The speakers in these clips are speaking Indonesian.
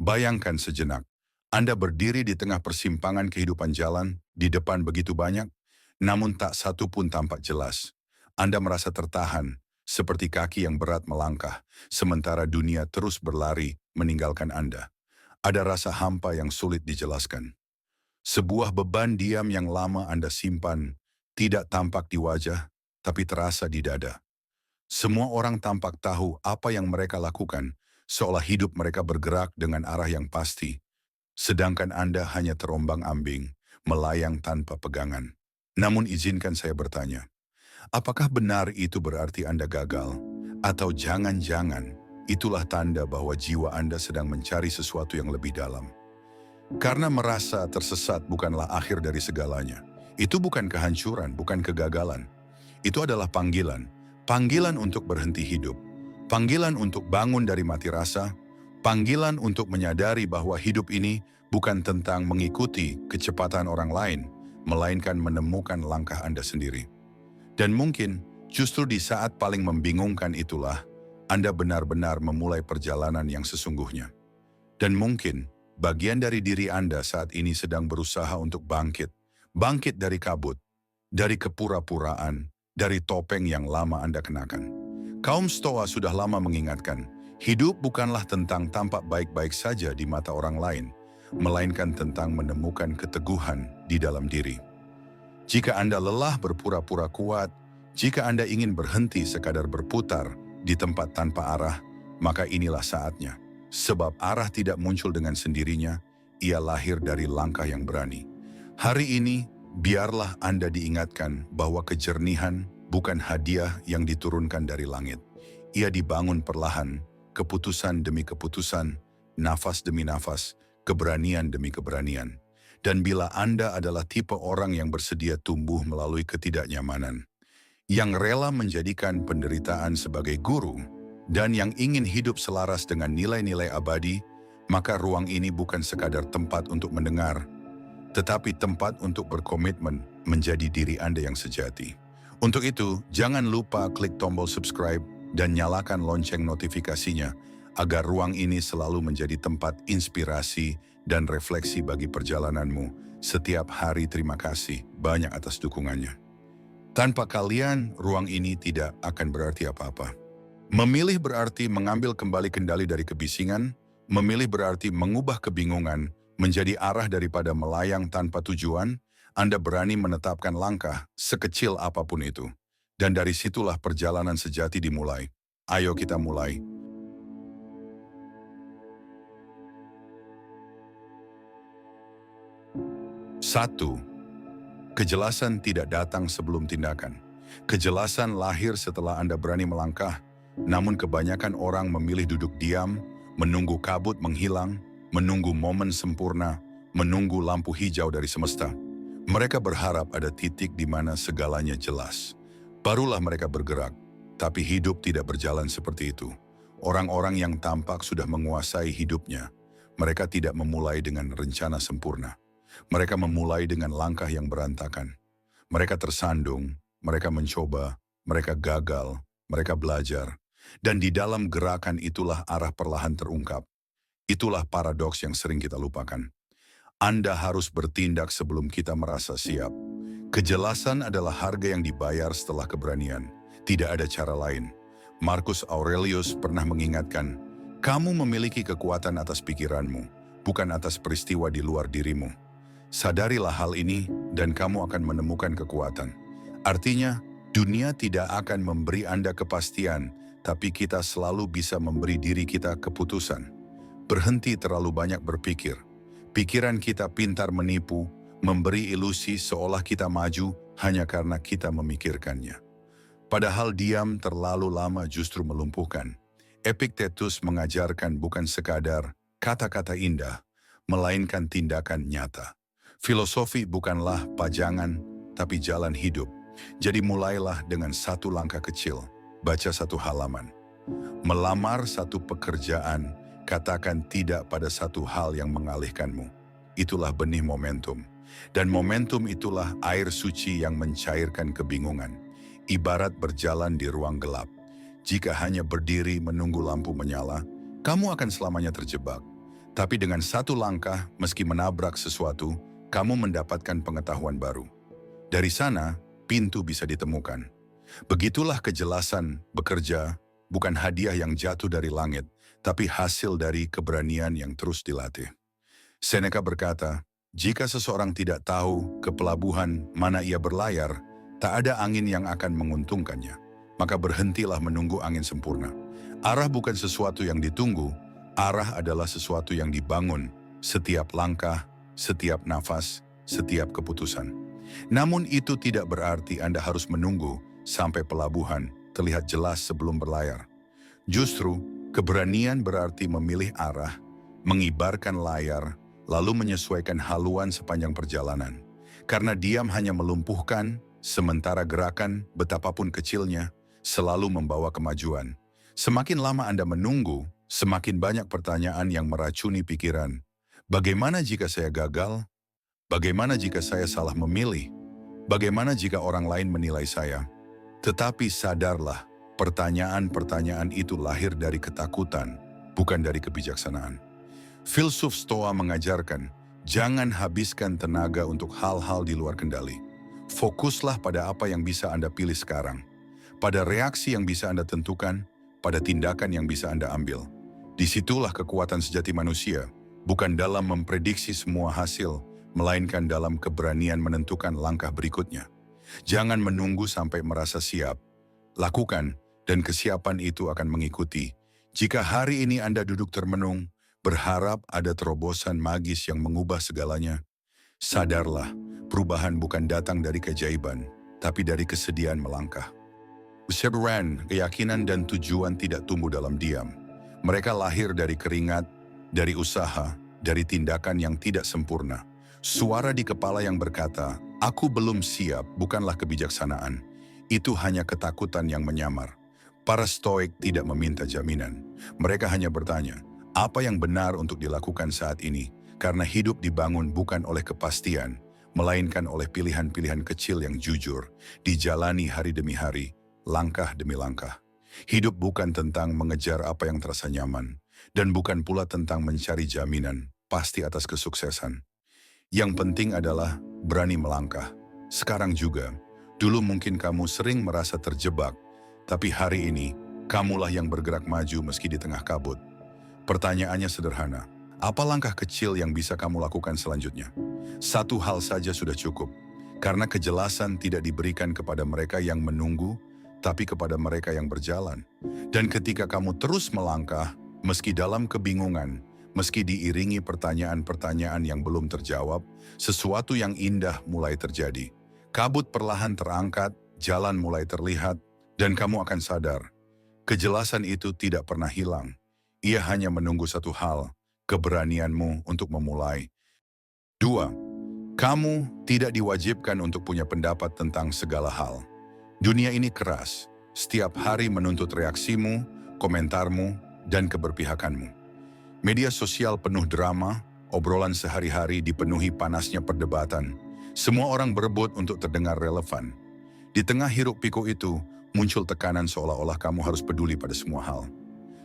Bayangkan sejenak, Anda berdiri di tengah persimpangan kehidupan jalan, di depan begitu banyak, namun tak satu pun tampak jelas. Anda merasa tertahan, seperti kaki yang berat melangkah, sementara dunia terus berlari meninggalkan Anda. Ada rasa hampa yang sulit dijelaskan. Sebuah beban diam yang lama Anda simpan, tidak tampak di wajah, tapi terasa di dada. Semua orang tampak tahu apa yang mereka lakukan, seolah hidup mereka bergerak dengan arah yang pasti. Sedangkan Anda hanya terombang-ambing, melayang tanpa pegangan. Namun izinkan saya bertanya, apakah benar itu berarti Anda gagal? Atau jangan-jangan itulah tanda bahwa jiwa Anda sedang mencari sesuatu yang lebih dalam? Karena merasa tersesat bukanlah akhir dari segalanya. Itu bukan kehancuran, bukan kegagalan. Itu adalah panggilan. Panggilan untuk berhenti hidup. Panggilan untuk bangun dari mati rasa. Panggilan untuk menyadari bahwa hidup ini bukan tentang mengikuti kecepatan orang lain, melainkan menemukan langkah Anda sendiri. Dan mungkin justru di saat paling membingungkan itulah Anda benar-benar memulai perjalanan yang sesungguhnya. Dan mungkin bagian dari diri Anda saat ini sedang berusaha untuk bangkit. Bangkit dari kabut, dari kepura-puraan, dari topeng yang lama Anda kenakan. Kaum Stoa sudah lama mengingatkan, hidup bukanlah tentang tampak baik-baik saja di mata orang lain, melainkan tentang menemukan keteguhan di dalam diri. Jika Anda lelah berpura-pura kuat, jika Anda ingin berhenti sekadar berputar di tempat tanpa arah, maka inilah saatnya. Sebab arah tidak muncul dengan sendirinya, ia lahir dari langkah yang berani. Hari ini, biarlah Anda diingatkan bahwa kejernihan bukan hadiah yang diturunkan dari langit. Ia dibangun perlahan, keputusan demi keputusan, nafas demi nafas, keberanian demi keberanian. Dan bila Anda adalah tipe orang yang bersedia tumbuh melalui ketidaknyamanan, yang rela menjadikan penderitaan sebagai guru, dan yang ingin hidup selaras dengan nilai-nilai abadi, maka ruang ini bukan sekadar tempat untuk mendengar, tetapi tempat untuk berkomitmen menjadi diri Anda yang sejati. Untuk itu, jangan lupa klik tombol subscribe dan nyalakan lonceng notifikasinya agar ruang ini selalu menjadi tempat inspirasi dan refleksi bagi perjalananmu. Setiap hari terima kasih banyak atas dukungannya. Tanpa kalian, ruang ini tidak akan berarti apa-apa. Memilih berarti mengambil kembali kendali dari kebisingan, memilih berarti mengubah kebingungan menjadi arah daripada melayang tanpa tujuan. Anda berani menetapkan langkah sekecil apapun itu. Dan dari situlah perjalanan sejati dimulai. Ayo kita mulai. 1. Kejelasan tidak datang sebelum tindakan. Kejelasan lahir setelah Anda berani melangkah, namun kebanyakan orang memilih duduk diam, menunggu kabut menghilang, menunggu momen sempurna, menunggu lampu hijau dari semesta. Mereka berharap ada titik di mana segalanya jelas. Barulah mereka bergerak, tapi hidup tidak berjalan seperti itu. Orang-orang yang tampak sudah menguasai hidupnya, mereka tidak memulai dengan rencana sempurna. Mereka memulai dengan langkah yang berantakan. Mereka tersandung, mereka mencoba, mereka gagal, mereka belajar. Dan di dalam gerakan itulah arah perlahan terungkap. Itulah paradoks yang sering kita lupakan. Anda harus bertindak sebelum kita merasa siap. Kejelasan adalah harga yang dibayar setelah keberanian. Tidak ada cara lain. Marcus Aurelius pernah mengingatkan, kamu memiliki kekuatan atas pikiranmu, bukan atas peristiwa di luar dirimu. Sadarilah hal ini dan kamu akan menemukan kekuatan. Artinya, dunia tidak akan memberi Anda kepastian, tapi kita selalu bisa memberi diri kita keputusan. Berhenti terlalu banyak berpikir. Pikiran kita pintar menipu, memberi ilusi seolah kita maju hanya karena kita memikirkannya. Padahal diam terlalu lama justru melumpuhkan. Epictetus mengajarkan bukan sekadar kata-kata indah, melainkan tindakan nyata. Filosofi bukanlah pajangan, tapi jalan hidup. Jadi mulailah dengan satu langkah kecil, baca satu halaman. Melamar satu pekerjaan, katakan tidak pada satu hal yang mengalihkanmu. Itulah benih momentum. Dan momentum itulah air suci yang mencairkan kebingungan. Ibarat berjalan di ruang gelap. Jika hanya berdiri menunggu lampu menyala, kamu akan selamanya terjebak. Tapi dengan satu langkah, meski menabrak sesuatu, kamu mendapatkan pengetahuan baru. Dari sana, pintu bisa ditemukan. Begitulah kejelasan bekerja, bukan hadiah yang jatuh dari langit, tapi hasil dari keberanian yang terus dilatih. Seneca berkata, jika seseorang tidak tahu ke pelabuhan mana ia berlayar, tak ada angin yang akan menguntungkannya. Maka berhentilah menunggu angin sempurna. Arah bukan sesuatu yang ditunggu, arah adalah sesuatu yang dibangun, setiap langkah, setiap nafas, setiap keputusan. Namun itu tidak berarti Anda harus menunggu sampai pelabuhan terlihat jelas sebelum berlayar. Justru, keberanian berarti memilih arah, mengibarkan layar, lalu menyesuaikan haluan sepanjang perjalanan. Karena diam hanya melumpuhkan, sementara gerakan, betapapun kecilnya, selalu membawa kemajuan. Semakin lama Anda menunggu, semakin banyak pertanyaan yang meracuni pikiran. Bagaimana jika saya gagal? Bagaimana jika saya salah memilih? Bagaimana jika orang lain menilai saya? Tetapi sadarlah, pertanyaan-pertanyaan itu lahir dari ketakutan, bukan dari kebijaksanaan. Filsuf Stoa mengajarkan, jangan habiskan tenaga untuk hal-hal di luar kendali. Fokuslah pada apa yang bisa Anda pilih sekarang, pada reaksi yang bisa Anda tentukan, pada tindakan yang bisa Anda ambil. Disitulah kekuatan sejati manusia, bukan dalam memprediksi semua hasil, melainkan dalam keberanian menentukan langkah berikutnya. Jangan menunggu sampai merasa siap. Lakukan, dan kesiapan itu akan mengikuti. Jika hari ini Anda duduk termenung, berharap ada terobosan magis yang mengubah segalanya, sadarlah, perubahan bukan datang dari keajaiban, tapi dari kesediaan melangkah. Perseveran, keyakinan dan tujuan tidak tumbuh dalam diam. Mereka lahir dari keringat, dari usaha, dari tindakan yang tidak sempurna. Suara di kepala yang berkata, "Aku belum siap," bukanlah kebijaksanaan. Itu hanya ketakutan yang menyamar. Para Stoik tidak meminta jaminan. Mereka hanya bertanya, apa yang benar untuk dilakukan saat ini? Karena hidup dibangun bukan oleh kepastian, melainkan oleh pilihan-pilihan kecil yang jujur, dijalani hari demi hari, langkah demi langkah. Hidup bukan tentang mengejar apa yang terasa nyaman, dan bukan pula tentang mencari jaminan pasti atas kesuksesan. Yang penting adalah berani melangkah. Sekarang juga, dulu mungkin kamu sering merasa terjebak, tapi hari ini, kamulah yang bergerak maju meski di tengah kabut. Pertanyaannya sederhana, apa langkah kecil yang bisa kamu lakukan selanjutnya? Satu hal saja sudah cukup, karena kejelasan tidak diberikan kepada mereka yang menunggu, tapi kepada mereka yang berjalan. Dan ketika kamu terus melangkah, meski dalam kebingungan, meski diiringi pertanyaan-pertanyaan yang belum terjawab, sesuatu yang indah mulai terjadi. Kabut perlahan terangkat, jalan mulai terlihat, dan kamu akan sadar. Kejelasan itu tidak pernah hilang. Ia hanya menunggu satu hal, keberanianmu untuk memulai. 2. Kamu tidak diwajibkan untuk punya pendapat tentang segala hal. Dunia ini keras, setiap hari menuntut reaksimu, komentarmu, dan keberpihakanmu. Media sosial penuh drama, obrolan sehari-hari dipenuhi panasnya perdebatan. Semua orang berebut untuk terdengar relevan. Di tengah hiruk-pikuk itu, muncul tekanan seolah-olah kamu harus peduli pada semua hal.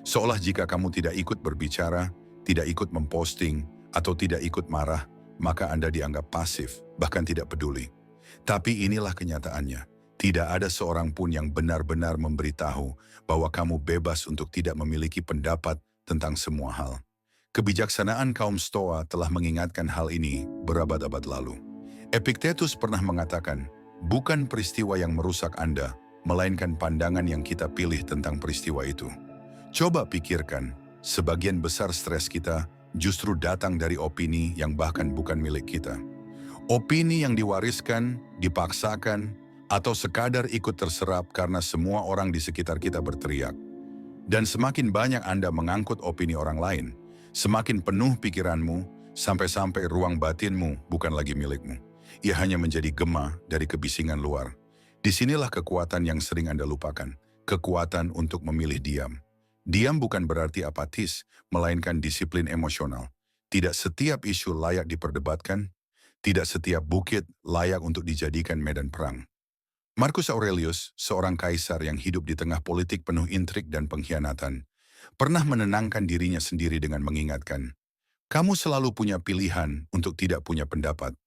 Seolah jika kamu tidak ikut berbicara, tidak ikut memposting, atau tidak ikut marah, maka Anda dianggap pasif, bahkan tidak peduli. Tapi inilah kenyataannya. Tidak ada seorang pun yang benar-benar memberitahu bahwa kamu bebas untuk tidak memiliki pendapat tentang semua hal. Kebijaksanaan kaum Stoa telah mengingatkan hal ini berabad-abad lalu. Epictetus pernah mengatakan, bukan peristiwa yang merusak Anda, melainkan pandangan yang kita pilih tentang peristiwa itu. Coba pikirkan, sebagian besar stres kita justru datang dari opini yang bahkan bukan milik kita. Opini yang diwariskan, dipaksakan, atau sekadar ikut terserap karena semua orang di sekitar kita berteriak. Dan semakin banyak Anda mengangkut opini orang lain, semakin penuh pikiranmu, sampai-sampai ruang batinmu bukan lagi milikmu. Ia hanya menjadi gema dari kebisingan luar. Disinilah kekuatan yang sering Anda lupakan, kekuatan untuk memilih diam. Diam bukan berarti apatis, melainkan disiplin emosional. Tidak setiap isu layak diperdebatkan, tidak setiap bukit layak untuk dijadikan medan perang. Marcus Aurelius, seorang kaisar yang hidup di tengah politik penuh intrik dan pengkhianatan, pernah menenangkan dirinya sendiri dengan mengingatkan, Kamu selalu punya pilihan untuk tidak punya pendapat.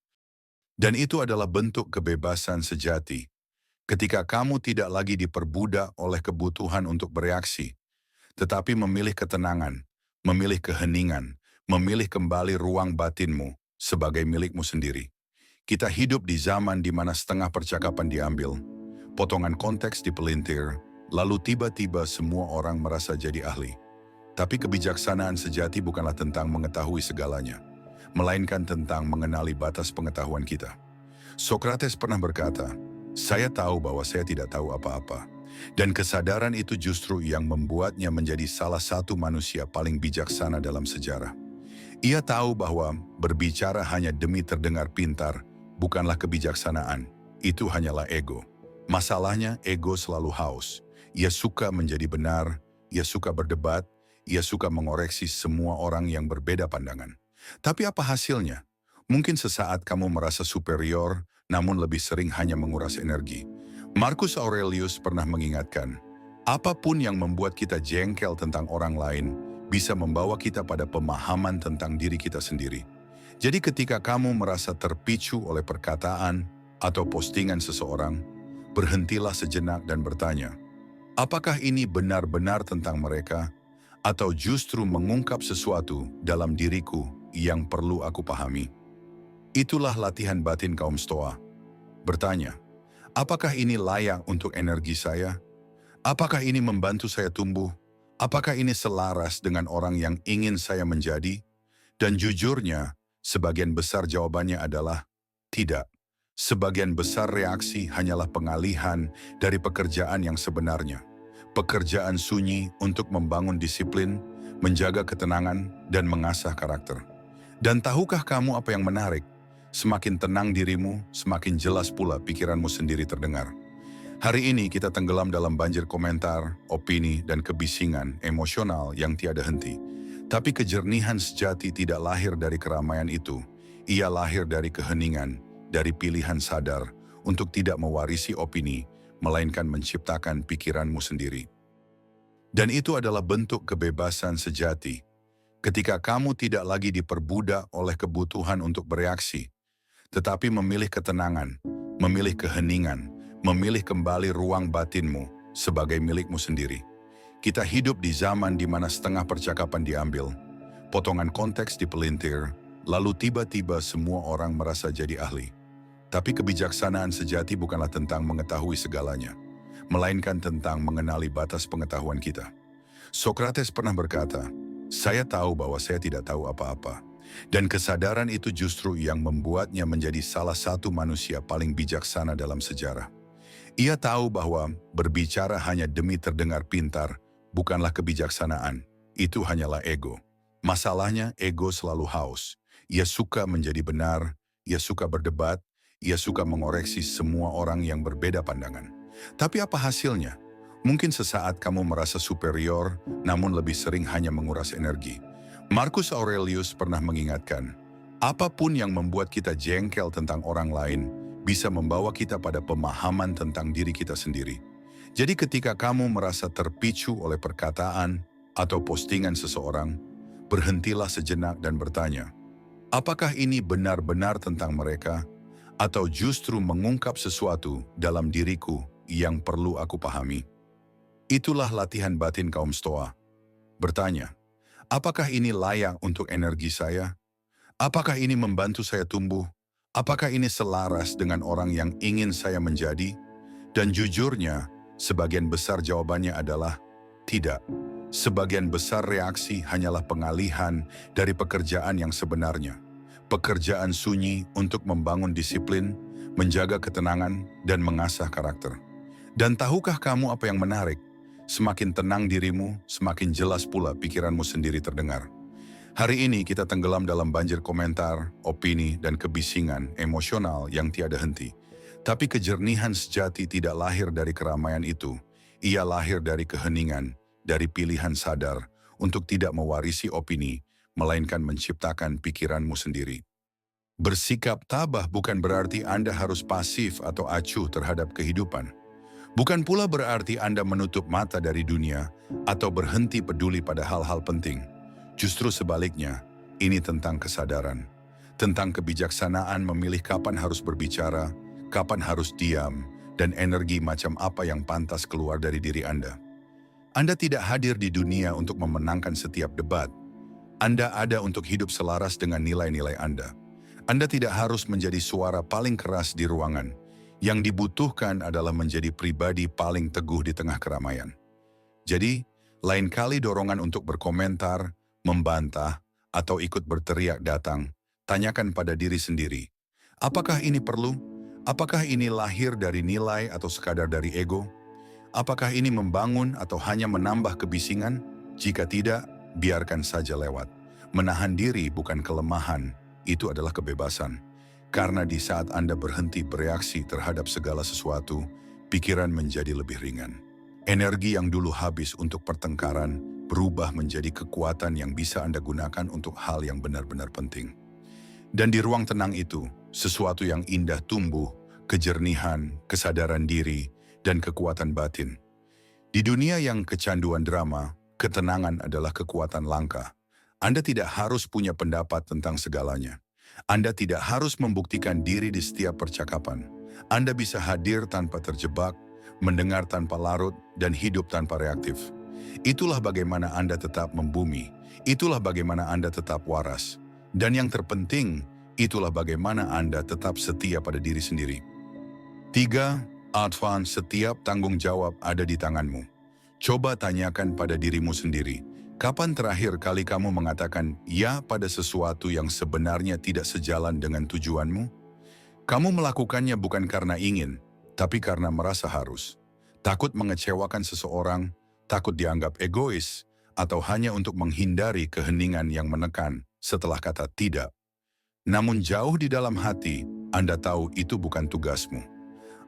Dan itu adalah bentuk kebebasan sejati. Ketika kamu tidak lagi diperbudak oleh kebutuhan untuk bereaksi, tetapi memilih ketenangan, memilih keheningan, memilih kembali ruang batinmu sebagai milikmu sendiri. Kita hidup di zaman di mana setengah percakapan diambil, potongan konteks dipelintir, lalu tiba-tiba semua orang merasa jadi ahli. Tapi kebijaksanaan sejati bukanlah tentang mengetahui segalanya, melainkan tentang mengenali batas pengetahuan kita. Sokrates pernah berkata, "Saya tahu bahwa saya tidak tahu apa-apa." Dan kesadaran itu justru yang membuatnya menjadi salah satu manusia paling bijaksana dalam sejarah. Ia tahu bahwa berbicara hanya demi terdengar pintar bukanlah kebijaksanaan, itu hanyalah ego. Masalahnya ego selalu haus. Ia suka menjadi benar, ia suka berdebat, ia suka mengoreksi semua orang yang berbeda pandangan. Tapi apa hasilnya? Mungkin sesaat kamu merasa superior, namun lebih sering hanya menguras energi. Marcus Aurelius pernah mengingatkan, apapun yang membuat kita jengkel tentang orang lain, bisa membawa kita pada pemahaman tentang diri kita sendiri. Jadi ketika kamu merasa terpicu oleh perkataan atau postingan seseorang, berhentilah sejenak dan bertanya, apakah ini benar-benar tentang mereka, atau justru mengungkap sesuatu dalam diriku yang perlu aku pahami? Itulah latihan batin kaum Stoa. Bertanya, apakah ini layak untuk energi saya? Apakah ini membantu saya tumbuh? Apakah ini selaras dengan orang yang ingin saya menjadi? Dan jujurnya, sebagian besar jawabannya adalah tidak. Sebagian besar reaksi hanyalah pengalihan dari pekerjaan yang sebenarnya. Pekerjaan sunyi untuk membangun disiplin, menjaga ketenangan, dan mengasah karakter. Dan tahukah kamu apa yang menarik? Semakin tenang dirimu, semakin jelas pula pikiranmu sendiri terdengar. Hari ini kita tenggelam dalam banjir komentar, opini, dan kebisingan emosional yang tiada henti. Tapi kejernihan sejati tidak lahir dari keramaian itu. Ia lahir dari keheningan, dari pilihan sadar untuk tidak mewarisi opini, melainkan menciptakan pikiranmu sendiri. Dan itu adalah bentuk kebebasan sejati. Ketika kamu tidak lagi diperbudak oleh kebutuhan untuk bereaksi, tetapi memilih ketenangan, memilih keheningan, memilih kembali ruang batinmu sebagai milikmu sendiri. Kita hidup di zaman di mana setengah percakapan diambil, potongan konteks dipelintir, lalu tiba-tiba semua orang merasa jadi ahli. Tapi kebijaksanaan sejati bukanlah tentang mengetahui segalanya, melainkan tentang mengenali batas pengetahuan kita. Sokrates pernah berkata, "Saya tahu bahwa saya tidak tahu apa-apa." Dan kesadaran itu justru yang membuatnya menjadi salah satu manusia paling bijaksana dalam sejarah. Ia tahu bahwa berbicara hanya demi terdengar pintar bukanlah kebijaksanaan, itu hanyalah ego. Masalahnya ego selalu haus. Ia suka menjadi benar, ia suka berdebat, ia suka mengoreksi semua orang yang berbeda pandangan. Tapi apa hasilnya? Mungkin sesaat kamu merasa superior, namun lebih sering hanya menguras energi. Marcus Aurelius pernah mengingatkan, apapun yang membuat kita jengkel tentang orang lain, bisa membawa kita pada pemahaman tentang diri kita sendiri. Jadi ketika kamu merasa terpicu oleh perkataan atau postingan seseorang, berhentilah sejenak dan bertanya, apakah ini benar-benar tentang mereka, atau justru mengungkap sesuatu dalam diriku yang perlu aku pahami? Itulah latihan batin kaum Stoa. Bertanya, apakah ini layak untuk energi saya? Apakah ini membantu saya tumbuh? Apakah ini selaras dengan orang yang ingin saya menjadi? Dan jujurnya, sebagian besar jawabannya adalah tidak. Sebagian besar reaksi hanyalah pengalihan dari pekerjaan yang sebenarnya. Pekerjaan sunyi untuk membangun disiplin, menjaga ketenangan, dan mengasah karakter. Dan tahukah kamu apa yang menarik? Semakin tenang dirimu, semakin jelas pula pikiranmu sendiri terdengar. Hari ini kita tenggelam dalam banjir komentar, opini, dan kebisingan emosional yang tiada henti. Tapi kejernihan sejati tidak lahir dari keramaian itu. Ia lahir dari keheningan, dari pilihan sadar untuk tidak mewarisi opini, melainkan menciptakan pikiranmu sendiri. Bersikap tabah bukan berarti Anda harus pasif atau acuh terhadap kehidupan. Bukan pula berarti Anda menutup mata dari dunia atau berhenti peduli pada hal-hal penting. Justru sebaliknya, Ini tentang kesadaran, tentang kebijaksanaan memilih kapan harus berbicara, kapan harus diam, dan energi macam apa yang pantas keluar dari diri Anda. Anda tidak hadir di dunia untuk memenangkan setiap debat. Anda ada untuk hidup selaras dengan nilai-nilai Anda. Anda tidak harus menjadi suara paling keras di ruangan. Yang dibutuhkan adalah menjadi pribadi paling teguh di tengah keramaian. Jadi, lain kali dorongan untuk berkomentar, membantah, atau ikut berteriak datang, tanyakan pada diri sendiri. Apakah ini perlu? Apakah ini lahir dari nilai atau sekadar dari ego? Apakah ini membangun atau hanya menambah kebisingan? Jika tidak, biarkan saja lewat. Menahan diri bukan kelemahan, itu adalah kebebasan. Karena di saat Anda berhenti bereaksi terhadap segala sesuatu, pikiran menjadi lebih ringan. Energi yang dulu habis untuk pertengkaran berubah menjadi kekuatan yang bisa Anda gunakan untuk hal yang benar-benar penting. Dan di ruang tenang itu, sesuatu yang indah tumbuh, kejernihan, kesadaran diri, dan kekuatan batin. Di dunia yang kecanduan drama, ketenangan adalah kekuatan langka. Anda tidak harus punya pendapat tentang segalanya. Anda tidak harus membuktikan diri di setiap percakapan. Anda bisa hadir tanpa terjebak, mendengar tanpa larut, dan hidup tanpa reaktif. Itulah bagaimana Anda tetap membumi. Itulah bagaimana Anda tetap waras. Dan yang terpenting, itulah bagaimana Anda tetap setia pada diri sendiri. 3. Advance, setiap tanggung jawab ada di tanganmu. Coba tanyakan pada dirimu sendiri, kapan terakhir kali kamu mengatakan ya pada sesuatu yang sebenarnya tidak sejalan dengan tujuanmu? Kamu melakukannya bukan karena ingin, tapi karena merasa harus. Takut mengecewakan seseorang, takut dianggap egois, atau hanya untuk menghindari keheningan yang menekan setelah kata tidak. Namun jauh di dalam hati, Anda tahu itu bukan tugasmu.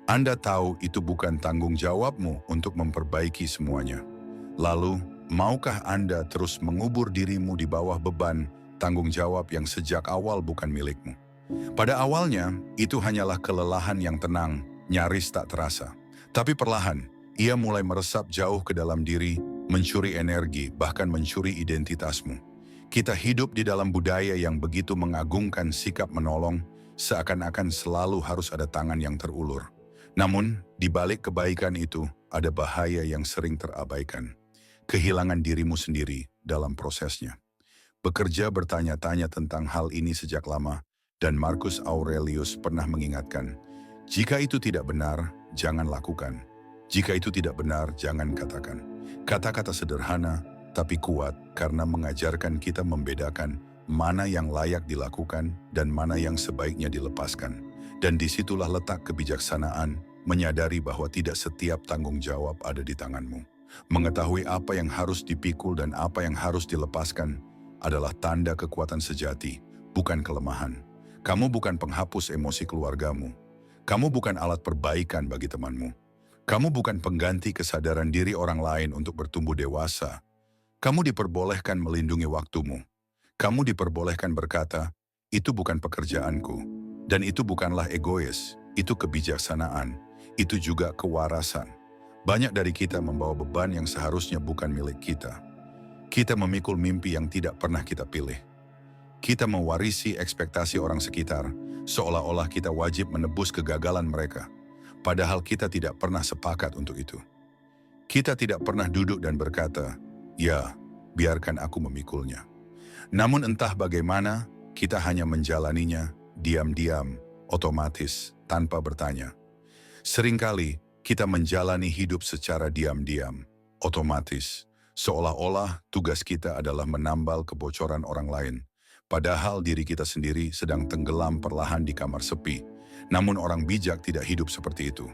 Anda tahu itu bukan tanggung jawabmu untuk memperbaiki semuanya. Lalu, maukah Anda terus mengubur dirimu di bawah beban tanggung jawab yang sejak awal bukan milikmu? Pada awalnya, itu hanyalah kelelahan yang tenang, nyaris tak terasa. Tapi perlahan, ia mulai meresap jauh ke dalam diri, mencuri energi, bahkan mencuri identitasmu. Kita hidup di dalam budaya yang begitu mengagungkan sikap menolong, seakan-akan selalu harus ada tangan yang terulur. Namun, di balik kebaikan itu, ada bahaya yang sering terabaikan. Kehilangan dirimu sendiri dalam prosesnya. Bekerja bertanya-tanya tentang hal ini sejak lama, dan Marcus Aurelius pernah mengingatkan, jika itu tidak benar, jangan lakukan. Jika itu tidak benar, jangan katakan. Kata-kata sederhana, tapi kuat karena mengajarkan kita membedakan mana yang layak dilakukan dan mana yang sebaiknya dilepaskan. Dan disitulah letak kebijaksanaan, menyadari bahwa tidak setiap tanggung jawab ada di tanganmu. Mengetahui apa yang harus dipikul dan apa yang harus dilepaskan adalah tanda kekuatan sejati, bukan kelemahan. Kamu bukan penghapus emosi keluargamu. Kamu bukan alat perbaikan bagi temanmu. Kamu bukan pengganti kesadaran diri orang lain untuk bertumbuh dewasa. Kamu diperbolehkan melindungi waktumu. Kamu diperbolehkan berkata, itu bukan pekerjaanku. Dan itu bukanlah egois, itu kebijaksanaan. Itu juga kewarasan. Banyak dari kita membawa beban yang seharusnya bukan milik kita. Kita memikul mimpi yang tidak pernah kita pilih. Kita mewarisi ekspektasi orang sekitar, seolah-olah kita wajib menebus kegagalan mereka. Padahal kita tidak pernah sepakat untuk itu. Kita tidak pernah duduk dan berkata, ya, biarkan aku memikulnya. Namun entah bagaimana, kita hanya menjalaninya, diam-diam, otomatis, tanpa bertanya. Seringkali, kita menjalani hidup secara diam-diam, otomatis, seolah-olah tugas kita adalah menambal kebocoran orang lain. Padahal diri kita sendiri sedang tenggelam perlahan di kamar sepi. Namun orang bijak tidak hidup seperti itu.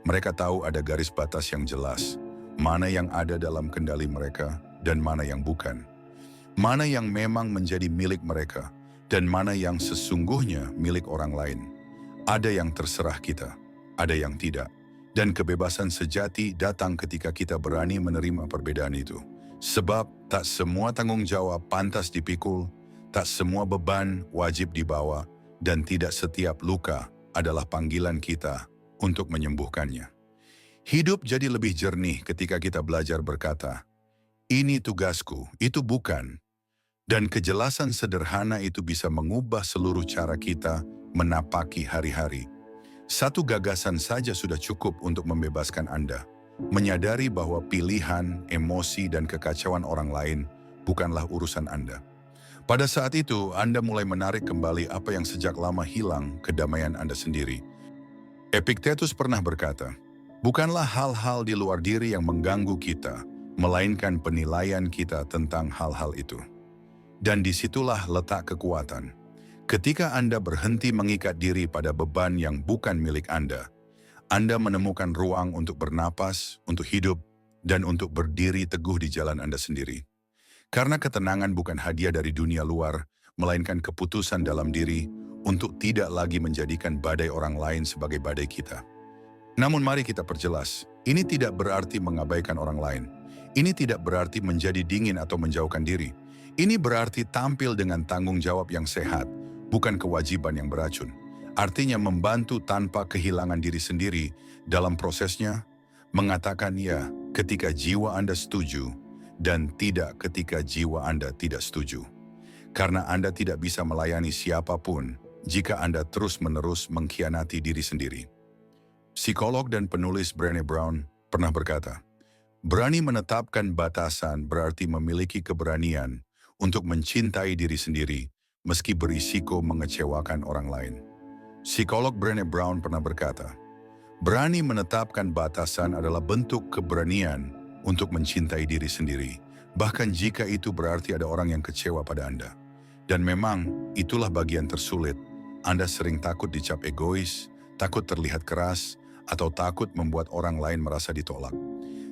Mereka tahu ada garis batas yang jelas. Mana yang ada dalam kendali mereka dan mana yang bukan. Mana yang memang menjadi milik mereka dan mana yang sesungguhnya milik orang lain. Ada yang terserah kita, ada yang tidak. Dan kebebasan sejati datang ketika kita berani menerima perbedaan itu. Sebab tak semua tanggung jawab pantas dipikul, tak semua beban wajib dibawa, dan tidak setiap luka adalah panggilan kita untuk menyembuhkannya. Hidup jadi lebih jernih ketika kita belajar berkata, ini tugasku, itu bukan. Dan kejelasan sederhana itu bisa mengubah seluruh cara kita menapaki hari-hari. Satu gagasan saja sudah cukup untuk membebaskan Anda. Menyadari bahwa pilihan, emosi, dan kekacauan orang lain bukanlah urusan Anda. Pada saat itu, Anda mulai menarik kembali apa yang sejak lama hilang, kedamaian Anda sendiri. Epictetus pernah berkata, bukanlah hal-hal di luar diri yang mengganggu kita, melainkan penilaian kita tentang hal-hal itu. Dan disitulah letak kekuatan. Ketika Anda berhenti mengikat diri pada beban yang bukan milik Anda menemukan ruang untuk bernapas, untuk hidup, dan untuk berdiri teguh di jalan Anda sendiri. Karena ketenangan bukan hadiah dari dunia luar, melainkan keputusan dalam diri untuk tidak lagi menjadikan badai orang lain sebagai badai kita. Namun mari kita perjelas, ini tidak berarti mengabaikan orang lain. Ini tidak berarti menjadi dingin atau menjauhkan diri. Ini berarti tampil dengan tanggung jawab yang sehat, bukan kewajiban yang beracun. Artinya membantu tanpa kehilangan diri sendiri dalam prosesnya, mengatakan ya ketika jiwa Anda setuju dan tidak ketika jiwa Anda tidak setuju. Karena Anda tidak bisa melayani siapapun jika Anda terus-menerus mengkhianati diri sendiri. Psikolog dan penulis Brené Brown pernah berkata, berani menetapkan batasan berarti memiliki keberanian untuk mencintai diri sendiri meski berisiko mengecewakan orang lain. Psikolog Brené Brown pernah berkata, berani menetapkan batasan adalah bentuk keberanian untuk mencintai diri sendiri, bahkan jika itu berarti ada orang yang kecewa pada Anda. Dan memang itulah bagian tersulit. Anda sering takut dicap egois, takut terlihat keras, atau takut membuat orang lain merasa ditolak.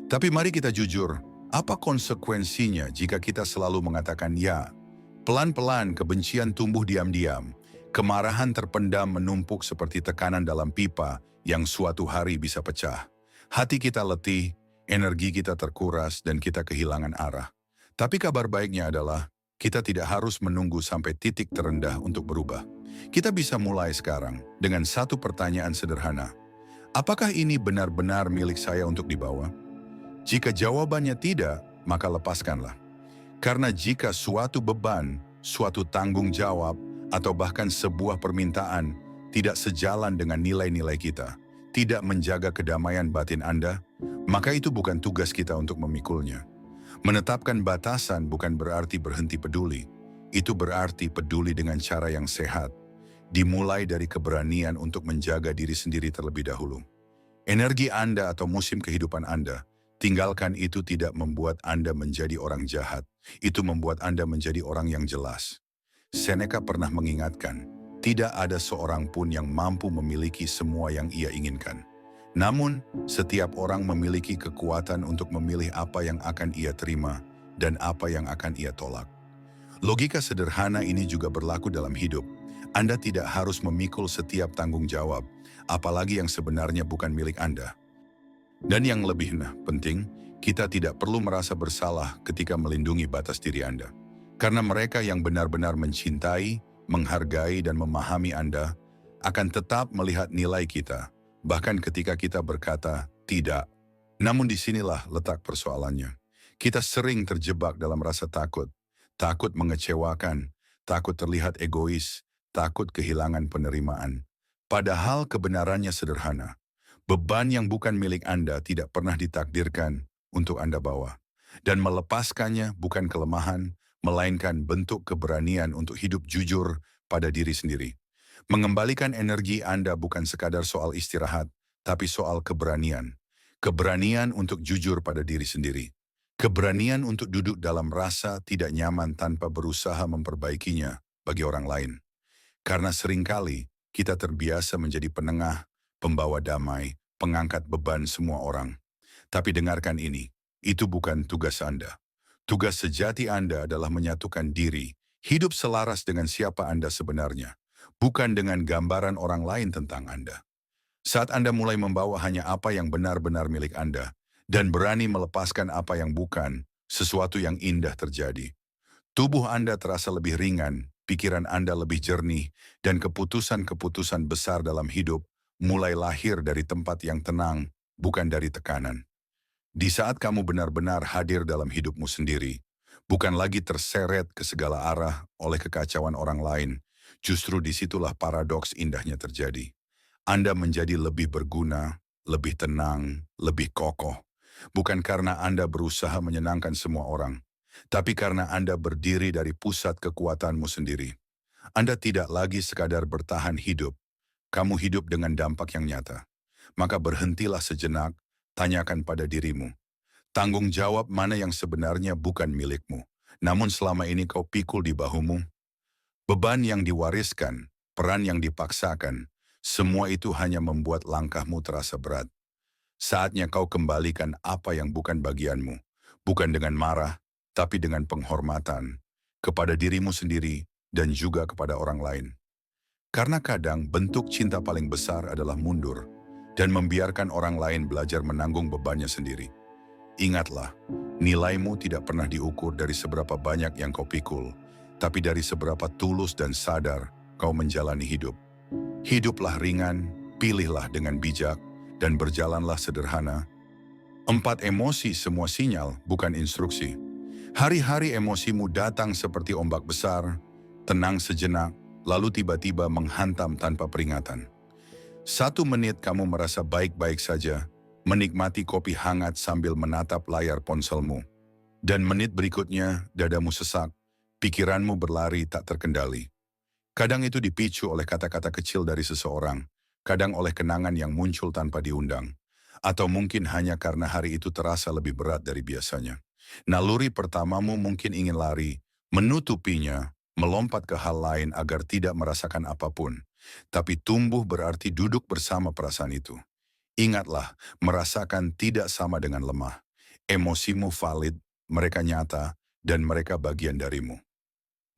Tapi mari kita jujur, apa konsekuensinya jika kita selalu mengatakan ya? Pelan-pelan kebencian tumbuh diam-diam. Kemarahan terpendam menumpuk seperti tekanan dalam pipa yang suatu hari bisa pecah. Hati kita letih, energi kita terkuras, dan kita kehilangan arah. Tapi kabar baiknya adalah, kita tidak harus menunggu sampai titik terendah untuk berubah. Kita bisa mulai sekarang dengan satu pertanyaan sederhana. Apakah ini benar-benar milik saya untuk dibawa? Jika jawabannya tidak, maka lepaskanlah. Karena jika suatu beban, suatu tanggung jawab, atau bahkan sebuah permintaan tidak sejalan dengan nilai-nilai kita, tidak menjaga kedamaian batin Anda, maka itu bukan tugas kita untuk memikulnya. Menetapkan batasan bukan berarti berhenti peduli. Itu berarti peduli dengan cara yang sehat. Dimulai dari keberanian untuk menjaga diri sendiri terlebih dahulu. Energi Anda atau musim kehidupan Anda, tinggalkan itu tidak membuat Anda menjadi orang jahat. Itu membuat Anda menjadi orang yang jelas. Seneca pernah mengingatkan, tidak ada seorang pun yang mampu memiliki semua yang ia inginkan. Namun, setiap orang memiliki kekuatan untuk memilih apa yang akan ia terima dan apa yang akan ia tolak. Logika sederhana ini juga berlaku dalam hidup. Anda tidak harus memikul setiap tanggung jawab, apalagi yang sebenarnya bukan milik Anda. Dan yang lebih penting, kita tidak perlu merasa bersalah ketika melindungi batas diri Anda. Karena mereka yang benar-benar mencintai, menghargai, dan memahami Anda akan tetap melihat nilai kita, bahkan ketika kita berkata tidak. Namun disinilah letak persoalannya. Kita sering terjebak dalam rasa takut, takut mengecewakan, takut terlihat egois, takut kehilangan penerimaan. Padahal kebenarannya sederhana. Beban yang bukan milik Anda tidak pernah ditakdirkan untuk Anda bawa. Dan melepaskannya bukan kelemahan, melainkan bentuk keberanian untuk hidup jujur pada diri sendiri. Mengembalikan energi Anda bukan sekadar soal istirahat, tapi soal keberanian. Keberanian untuk jujur pada diri sendiri. Keberanian untuk duduk dalam rasa tidak nyaman tanpa berusaha memperbaikinya bagi orang lain. Karena seringkali kita terbiasa menjadi penengah, pembawa damai, pengangkat beban semua orang. Tapi dengarkan ini, itu bukan tugas Anda. Tugas sejati Anda adalah menyatukan diri, hidup selaras dengan siapa Anda sebenarnya, bukan dengan gambaran orang lain tentang Anda. Saat Anda mulai membawa hanya apa yang benar-benar milik Anda, dan berani melepaskan apa yang bukan, sesuatu yang indah terjadi. Tubuh Anda terasa lebih ringan, pikiran Anda lebih jernih, dan keputusan-keputusan besar dalam hidup mulai lahir dari tempat yang tenang, bukan dari tekanan. Di saat kamu benar-benar hadir dalam hidupmu sendiri, bukan lagi terseret ke segala arah oleh kekacauan orang lain. Justru disitulah paradoks indahnya terjadi. Anda menjadi lebih berguna, lebih tenang, lebih kokoh. Bukan karena Anda berusaha menyenangkan semua orang, tapi karena Anda berdiri dari pusat kekuatanmu sendiri. Anda tidak lagi sekadar bertahan hidup, kamu hidup dengan dampak yang nyata. Maka berhentilah sejenak, tanyakan pada dirimu. Tanggung jawab mana yang sebenarnya bukan milikmu, namun selama ini kau pikul di bahumu? Beban yang diwariskan, peran yang dipaksakan, semua itu hanya membuat langkahmu terasa berat. Saatnya kau kembalikan apa yang bukan bagianmu, bukan dengan marah, tapi dengan penghormatan, kepada dirimu sendiri dan juga kepada orang lain. Karena kadang bentuk cinta paling besar adalah mundur, dan membiarkan orang lain belajar menanggung bebannya sendiri. Ingatlah, nilaimu tidak pernah diukur dari seberapa banyak yang kau pikul, tapi dari seberapa tulus dan sadar kau menjalani hidup. Hiduplah ringan, pilihlah dengan bijak, dan berjalanlah sederhana. 4 emosi semua sinyal, bukan instruksi. Hari-hari emosimu datang seperti ombak besar, tenang sejenak, lalu tiba-tiba menghantam tanpa peringatan. 1 menit kamu merasa baik-baik saja, menikmati kopi hangat sambil menatap layar ponselmu. Dan menit berikutnya, dadamu sesak, pikiranmu berlari tak terkendali. Kadang itu dipicu oleh kata-kata kecil dari seseorang, kadang oleh kenangan yang muncul tanpa diundang, atau mungkin hanya karena hari itu terasa lebih berat dari biasanya. Naluri pertamamu mungkin ingin lari, menutupinya, melompat ke hal lain agar tidak merasakan apapun. Tapi tumbuh berarti duduk bersama perasaan itu. Ingatlah, merasakan tidak sama dengan lemah. Emosimu valid, mereka nyata, dan mereka bagian darimu.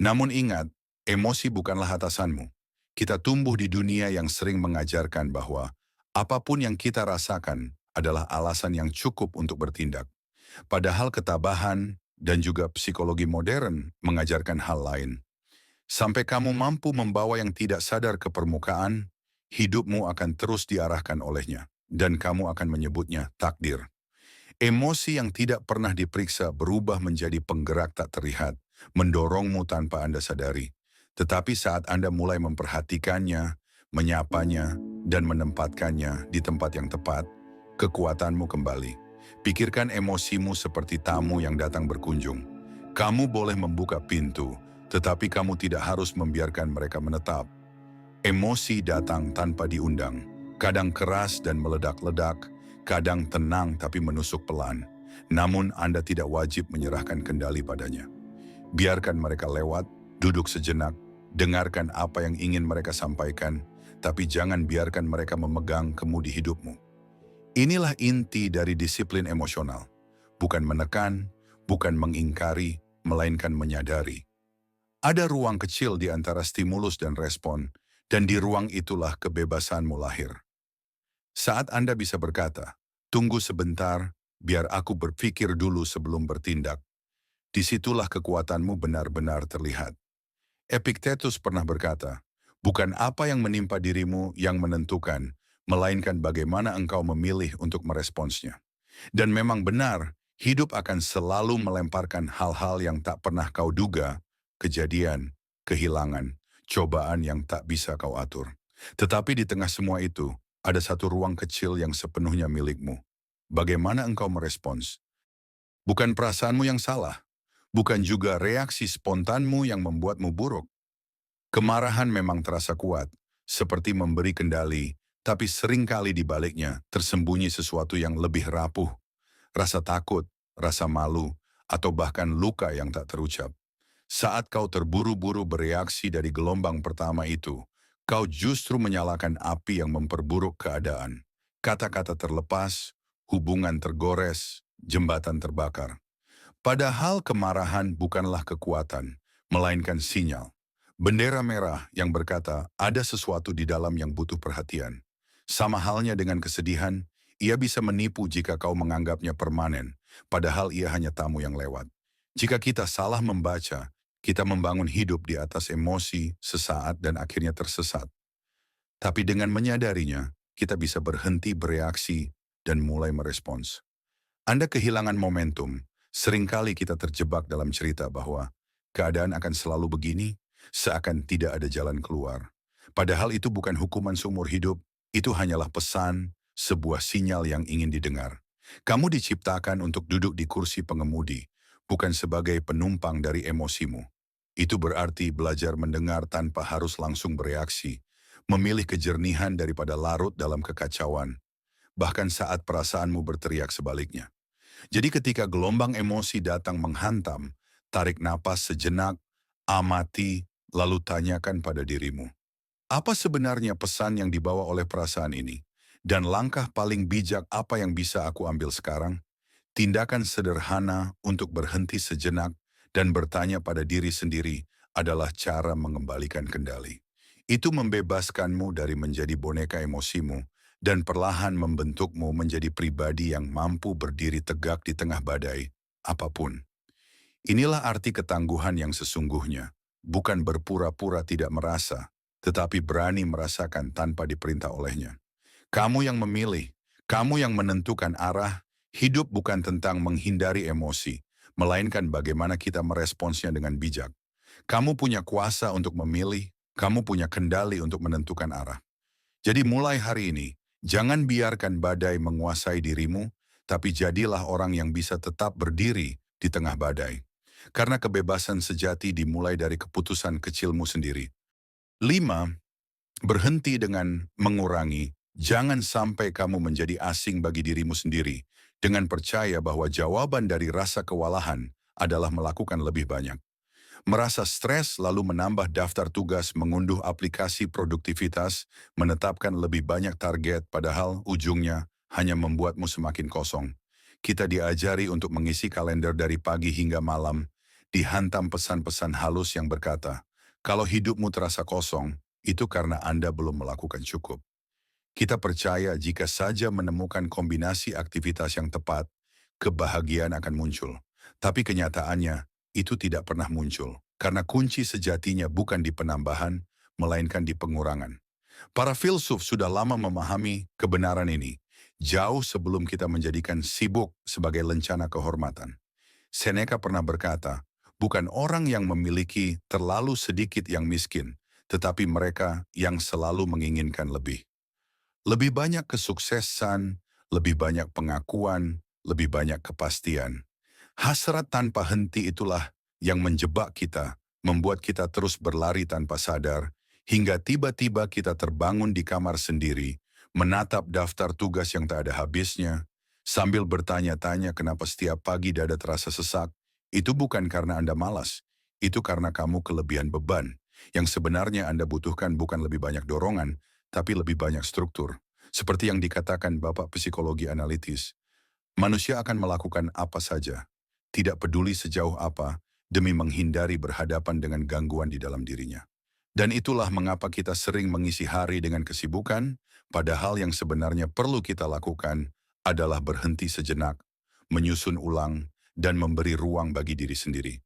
Namun ingat, emosi bukanlah atasanmu. Kita tumbuh di dunia yang sering mengajarkan bahwa apapun yang kita rasakan adalah alasan yang cukup untuk bertindak. Padahal ketabahan dan juga psikologi modern mengajarkan hal lain. Sampai kamu mampu membawa yang tidak sadar ke permukaan, hidupmu akan terus diarahkan olehnya, dan kamu akan menyebutnya takdir. Emosi yang tidak pernah diperiksa berubah menjadi penggerak tak terlihat, mendorongmu tanpa Anda sadari. Tetapi saat Anda mulai memperhatikannya, menyapanya, dan menempatkannya di tempat yang tepat, kekuatanmu kembali. Pikirkan emosimu seperti tamu yang datang berkunjung. Kamu boleh membuka pintu, tetapi kamu tidak harus membiarkan mereka menetap. Emosi datang tanpa diundang, kadang keras dan meledak-ledak, kadang tenang tapi menusuk pelan. Namun Anda tidak wajib menyerahkan kendali padanya. Biarkan mereka lewat, duduk sejenak, dengarkan apa yang ingin mereka sampaikan, tapi jangan biarkan mereka memegang kemudi hidupmu. Inilah inti dari disiplin emosional. Bukan menekan, bukan mengingkari, melainkan menyadari. Ada ruang kecil di antara stimulus dan respon, dan di ruang itulah kebebasanmu lahir. Saat Anda bisa berkata, tunggu sebentar, biar aku berpikir dulu sebelum bertindak. Disitulah kekuatanmu benar-benar terlihat. Epictetus pernah berkata, bukan apa yang menimpa dirimu yang menentukan, melainkan bagaimana engkau memilih untuk meresponsnya. Dan memang benar, hidup akan selalu melemparkan hal-hal yang tak pernah kau duga, kejadian, kehilangan, cobaan yang tak bisa kau atur. Tetapi di tengah semua itu, ada satu ruang kecil yang sepenuhnya milikmu. Bagaimana engkau merespons? Bukan perasaanmu yang salah, bukan juga reaksi spontanmu yang membuatmu buruk. Kemarahan memang terasa kuat, seperti memberi kendali, tapi seringkali di baliknya tersembunyi sesuatu yang lebih rapuh. Rasa takut, rasa malu, atau bahkan luka yang tak terucap. Saat kau terburu-buru bereaksi dari gelombang pertama itu, kau justru menyalakan api yang memperburuk keadaan. Kata-kata terlepas, hubungan tergores, jembatan terbakar. Padahal kemarahan bukanlah kekuatan, melainkan sinyal. Bendera merah yang berkata ada sesuatu di dalam yang butuh perhatian. Sama halnya dengan kesedihan, ia bisa menipu jika kau menganggapnya permanen, padahal ia hanya tamu yang lewat. Jika kita salah membaca, kita membangun hidup di atas emosi, sesaat, dan akhirnya tersesat. Tapi dengan menyadarinya, kita bisa berhenti bereaksi dan mulai merespons. Anda kehilangan momentum, Seringkali kita terjebak dalam cerita bahwa keadaan akan selalu begini, seakan tidak ada jalan keluar. Padahal itu bukan hukuman seumur hidup, itu hanyalah pesan, sebuah sinyal yang ingin didengar. Kamu diciptakan untuk duduk di kursi pengemudi, bukan sebagai penumpang dari emosimu. Itu berarti belajar mendengar tanpa harus langsung bereaksi, memilih kejernihan daripada larut dalam kekacauan, bahkan saat perasaanmu berteriak sebaliknya. Jadi ketika gelombang emosi datang menghantam, tarik napas sejenak, amati, lalu tanyakan pada dirimu. Apa sebenarnya pesan yang dibawa oleh perasaan ini? Dan langkah paling bijak apa yang bisa aku ambil sekarang? Tindakan sederhana untuk berhenti sejenak dan bertanya pada diri sendiri adalah cara mengembalikan kendali. Itu membebaskanmu dari menjadi boneka emosimu dan perlahan membentukmu menjadi pribadi yang mampu berdiri tegak di tengah badai, apapun. Inilah arti ketangguhan yang sesungguhnya, bukan berpura-pura tidak merasa, tetapi berani merasakan tanpa diperintah olehnya. Kamu yang memilih, kamu yang menentukan arah. Hidup bukan tentang menghindari emosi, melainkan bagaimana kita meresponsnya dengan bijak. Kamu punya kuasa untuk memilih, kamu punya kendali untuk menentukan arah. Jadi mulai hari ini, jangan biarkan badai menguasai dirimu, tapi jadilah orang yang bisa tetap berdiri di tengah badai. Karena kebebasan sejati dimulai dari keputusan kecilmu sendiri. 5. Berhenti dengan mengurangi. Jangan sampai kamu menjadi asing bagi dirimu sendiri dengan percaya bahwa jawaban dari rasa kewalahan adalah melakukan lebih banyak. Merasa stres lalu menambah daftar tugas, mengunduh aplikasi produktivitas, menetapkan lebih banyak target padahal ujungnya hanya membuatmu semakin kosong. Kita diajari untuk mengisi kalender dari pagi hingga malam, dihantam pesan-pesan halus yang berkata, kalau hidupmu terasa kosong, itu karena Anda belum melakukan cukup. Kita percaya jika saja menemukan kombinasi aktivitas yang tepat, kebahagiaan akan muncul. Tapi kenyataannya, itu tidak pernah muncul. Karena kunci sejatinya bukan di penambahan, melainkan di pengurangan. Para filsuf sudah lama memahami kebenaran ini, jauh sebelum kita menjadikan sibuk sebagai lencana kehormatan. Seneca pernah berkata, bukan orang yang memiliki terlalu sedikit yang miskin, tetapi mereka yang selalu menginginkan lebih. Lebih banyak kesuksesan, lebih banyak pengakuan, lebih banyak kepastian. Hasrat tanpa henti itulah yang menjebak kita, membuat kita terus berlari tanpa sadar, hingga tiba-tiba kita terbangun di kamar sendiri, menatap daftar tugas yang tak ada habisnya, sambil bertanya-tanya kenapa setiap pagi dada terasa sesak. Itu bukan karena Anda malas, itu karena kamu kelebihan beban. Yang sebenarnya Anda butuhkan bukan lebih banyak dorongan, tapi lebih banyak struktur. Seperti yang dikatakan Bapak Psikologi Analitis, manusia akan melakukan apa saja, tidak peduli sejauh apa, demi menghindari berhadapan dengan gangguan di dalam dirinya. Dan itulah mengapa kita sering mengisi hari dengan kesibukan, padahal yang sebenarnya perlu kita lakukan adalah berhenti sejenak, menyusun ulang, dan memberi ruang bagi diri sendiri.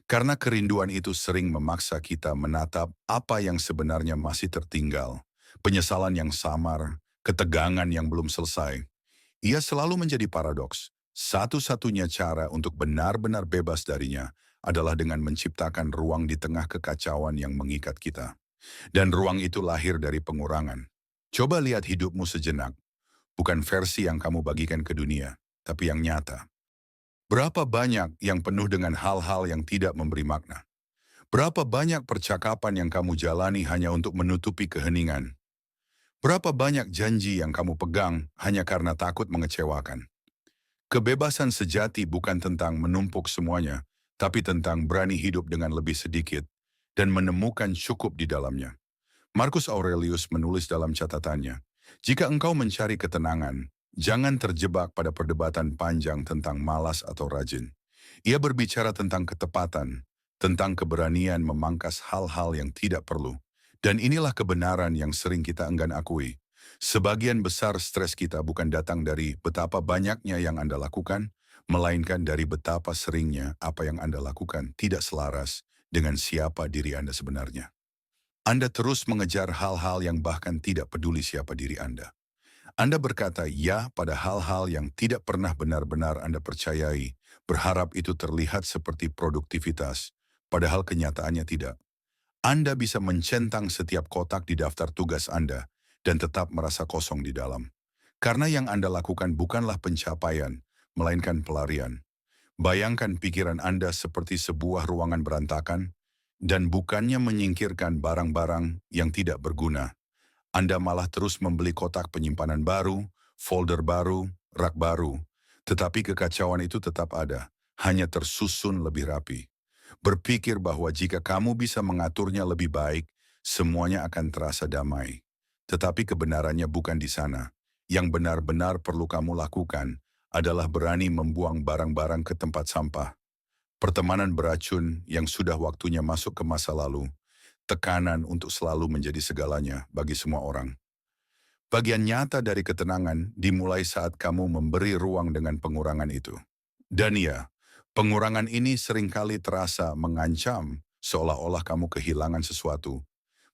Karena kerinduan itu sering memaksa kita menatap apa yang sebenarnya masih tertinggal, penyesalan yang samar, ketegangan yang belum selesai. Ia selalu menjadi paradoks. Satu-satunya cara untuk benar-benar bebas darinya adalah dengan menciptakan ruang di tengah kekacauan yang mengikat kita. Dan ruang itu lahir dari pengurangan. Coba lihat hidupmu sejenak, bukan versi yang kamu bagikan ke dunia, tapi yang nyata. Berapa banyak yang penuh dengan hal-hal yang tidak memberi makna? Berapa banyak percakapan yang kamu jalani hanya untuk menutupi keheningan? Berapa banyak janji yang kamu pegang hanya karena takut mengecewakan? Kebebasan sejati bukan tentang menumpuk semuanya, tapi tentang berani hidup dengan lebih sedikit dan menemukan cukup di dalamnya. Marcus Aurelius menulis dalam catatannya, jika engkau mencari ketenangan, jangan terjebak pada perdebatan panjang tentang malas atau rajin. Ia berbicara tentang ketepatan, tentang keberanian memangkas hal-hal yang tidak perlu. Dan inilah kebenaran yang sering kita enggan akui. Sebagian besar stres kita bukan datang dari betapa banyaknya yang Anda lakukan, melainkan dari betapa seringnya apa yang Anda lakukan tidak selaras dengan siapa diri Anda sebenarnya. Anda terus mengejar hal-hal yang bahkan tidak peduli siapa diri Anda. Anda berkata ya pada hal-hal yang tidak pernah benar-benar Anda percayai, berharap itu terlihat seperti produktivitas, padahal kenyataannya tidak. Anda bisa mencentang setiap kotak di daftar tugas Anda dan tetap merasa kosong di dalam. Karena yang Anda lakukan bukanlah pencapaian, melainkan pelarian. Bayangkan pikiran Anda seperti sebuah ruangan berantakan, dan bukannya menyingkirkan barang-barang yang tidak berguna, Anda malah terus membeli kotak penyimpanan baru, folder baru, rak baru. Tetapi kekacauan itu tetap ada, hanya tersusun lebih rapi. Berpikir bahwa jika kamu bisa mengaturnya lebih baik, semuanya akan terasa damai. Tetapi kebenarannya bukan di sana. Yang benar-benar perlu kamu lakukan adalah berani membuang barang-barang ke tempat sampah. Pertemanan beracun yang sudah waktunya masuk ke masa lalu, tekanan untuk selalu menjadi segalanya bagi semua orang. Bagian nyata dari ketenangan dimulai saat kamu memberi ruang dengan pengurangan itu. Dan ya, pengurangan ini seringkali terasa mengancam seolah-olah kamu kehilangan sesuatu.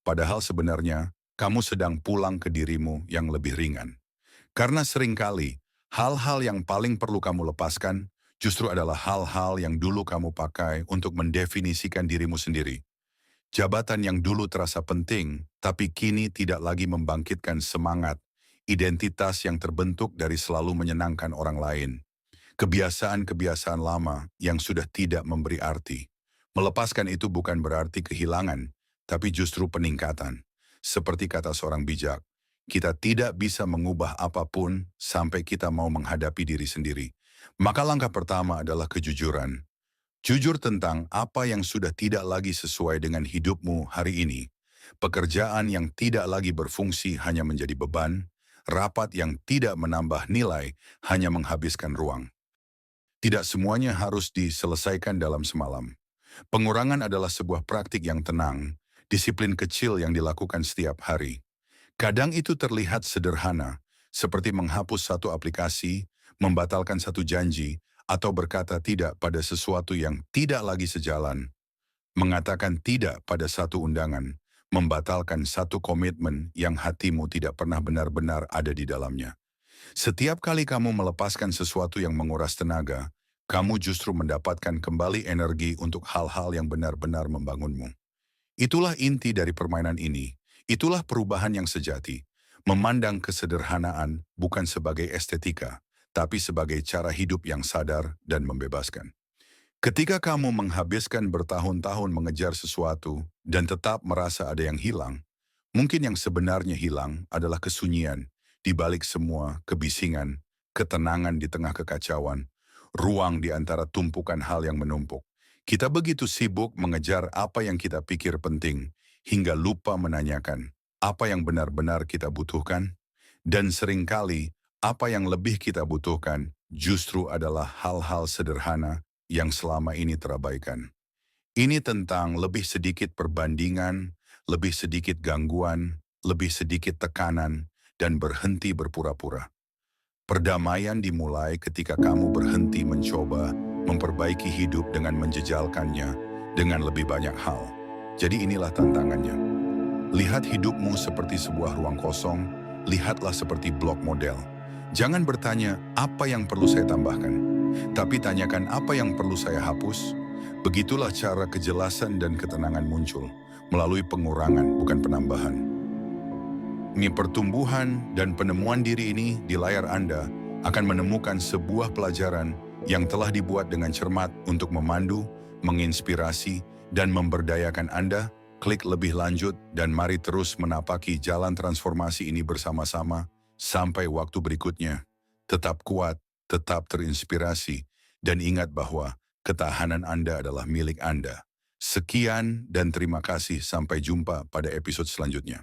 Padahal sebenarnya, kamu sedang pulang ke dirimu yang lebih ringan. Karena seringkali, hal-hal yang paling perlu kamu lepaskan justru adalah hal-hal yang dulu kamu pakai untuk mendefinisikan dirimu sendiri. Jabatan yang dulu terasa penting, tapi kini tidak lagi membangkitkan semangat, identitas yang terbentuk dari selalu menyenangkan orang lain. Kebiasaan-kebiasaan lama yang sudah tidak memberi arti. Melepaskan itu bukan berarti kehilangan, tapi justru peningkatan. Seperti kata seorang bijak, kita tidak bisa mengubah apapun sampai kita mau menghadapi diri sendiri. Maka langkah pertama adalah kejujuran. Jujur tentang apa yang sudah tidak lagi sesuai dengan hidupmu hari ini. Pekerjaan yang tidak lagi berfungsi hanya menjadi beban, rapat yang tidak menambah nilai hanya menghabiskan ruang. Tidak semuanya harus diselesaikan dalam semalam. Pengurangan adalah sebuah praktik yang tenang, disiplin kecil yang dilakukan setiap hari. Kadang itu terlihat sederhana, seperti menghapus satu aplikasi, membatalkan satu janji, atau berkata tidak pada sesuatu yang tidak lagi sejalan. Mengatakan tidak pada satu undangan, membatalkan satu komitmen yang hatimu tidak pernah benar-benar ada di dalamnya. Setiap kali kamu melepaskan sesuatu yang menguras tenaga, kamu justru mendapatkan kembali energi untuk hal-hal yang benar-benar membangunmu. Itulah inti dari permainan ini. Itulah perubahan yang sejati. Memandang kesederhanaan bukan sebagai estetika, tapi sebagai cara hidup yang sadar dan membebaskan. Ketika kamu menghabiskan bertahun-tahun mengejar sesuatu dan tetap merasa ada yang hilang, mungkin yang sebenarnya hilang adalah kesunyian di balik semua kebisingan, ketenangan di tengah kekacauan, ruang di antara tumpukan hal yang menumpuk. Kita begitu sibuk mengejar apa yang kita pikir penting, hingga lupa menanyakan apa yang benar-benar kita butuhkan, dan seringkali apa yang lebih kita butuhkan justru adalah hal-hal sederhana yang selama ini terabaikan. Ini tentang lebih sedikit perbandingan, lebih sedikit gangguan, lebih sedikit tekanan, dan berhenti berpura-pura. Perdamaian dimulai ketika kamu berhenti mencoba memperbaiki hidup dengan menjejalkannya dengan lebih banyak hal. Jadi inilah tantangannya. Lihat hidupmu seperti sebuah ruang kosong, lihatlah seperti blok model. Jangan bertanya apa yang perlu saya tambahkan, tapi tanyakan apa yang perlu saya hapus. Begitulah cara kejelasan dan ketenangan muncul, melalui pengurangan bukan penambahan. Ini pertumbuhan dan penemuan diri ini di layar Anda akan menemukan sebuah pelajaran yang telah dibuat dengan cermat untuk memandu, menginspirasi, dan memberdayakan Anda. Klik lebih lanjut dan mari terus menapaki jalan transformasi ini bersama-sama sampai waktu berikutnya. Tetap kuat, tetap terinspirasi, dan ingat bahwa ketahanan Anda adalah milik Anda. Sekian dan terima kasih, sampai jumpa pada episode selanjutnya.